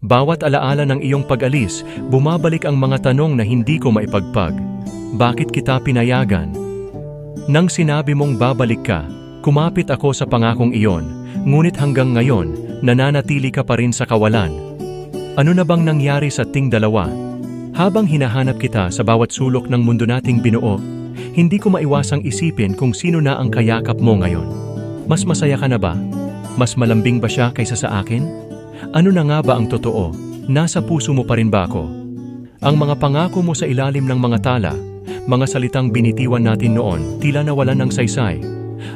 Bawat alaala ng iyong pag-alis, bumabalik ang mga tanong na hindi ko maipagpag. Bakit kita pinayagan? Nang sinabi mong babalik ka, kumapit ako sa pangakong iyon, ngunit hanggang ngayon, nananatili ka pa rin sa kawalan. Ano na bang nangyari sa ating dalawa? Habang hinahanap kita sa bawat sulok ng mundo nating binuo, hindi ko maiwasang isipin kung sino na ang kayakap mo ngayon. Mas masaya ka na ba? Mas malambing ba siya kaysa sa akin? Ano na nga ba ang totoo? Nasa puso mo pa rin ba ako? Ang mga pangako mo sa ilalim ng mga tala, mga salitang binitiwan natin noon, tila nawalan ng saysay.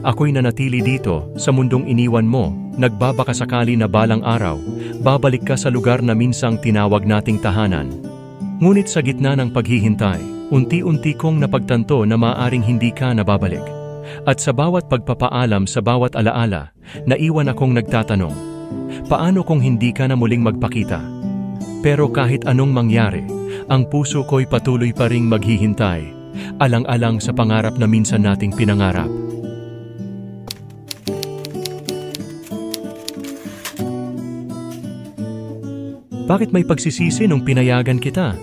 Ako'y nanatili dito, sa mundong iniwan mo, nagbabaka sakali na balang araw, babalik ka sa lugar na minsang tinawag nating tahanan. Ngunit sa gitna ng paghihintay, unti-unti kong napagtanto na maaaring hindi ka nababalik. At sa bawat pagpapaalam sa bawat alaala, naiwan akong nagtatanong, paano kung hindi ka na muling magpakita? Pero kahit anong mangyari, ang puso ko'y patuloy pa ring maghihintay, alang-alang sa pangarap na minsan nating pinangarap. Bakit may pagsisisi nung pinayagan kita?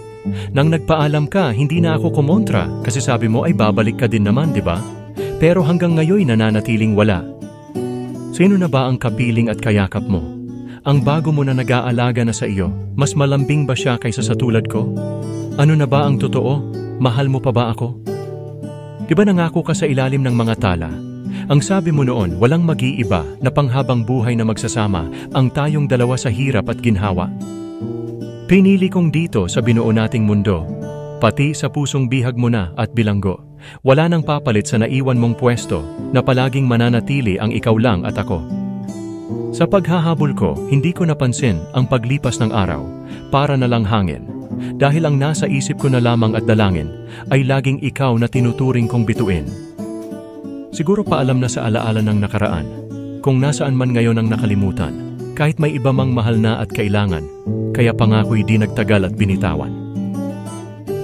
Nang nagpaalam ka, hindi na ako kumontra kasi sabi mo ay babalik ka din naman, di ba? Pero hanggang ngayon nananatiling wala. Sino na ba ang kapiling at kayakap mo? Ang bago mo na nag-aalaga na sa iyo, mas malambing ba siya kaysa sa tulad ko? Ano na ba ang totoo? Mahal mo pa ba ako? Di ba nangako ka sa ilalim ng mga tala? Ang sabi mo noon, walang mag-iiba na panghabang buhay na magsasama ang tayong dalawa sa hirap at ginhawa. Pinili kong dito sa binuo nating mundo, pati sa pusong bihag mo na at bilanggo. Wala nang papalit sa naiwan mong pwesto na palaging mananatili ang ikaw lang at ako. Sa paghahabol ko, hindi ko napansin ang paglipas ng araw, para na lang hangin. Dahil ang nasa isip ko na lamang at dalangin, ay laging ikaw na tinuturing kong bituin. Siguro paalam na sa alaala ng nakaraan, kung nasaan man ngayon ang nakalimutan, kahit may iba mang mahal na at kailangan, kaya pangako'y di nagtagal at binitawan.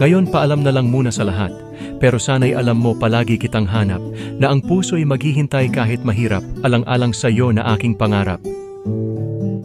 Ngayon paalam na lang muna sa lahat, pero sana'y alam mo palagi kitang hanap, na ang puso'y maghihintay kahit mahirap, alang-alang sa iyo na aking pangarap.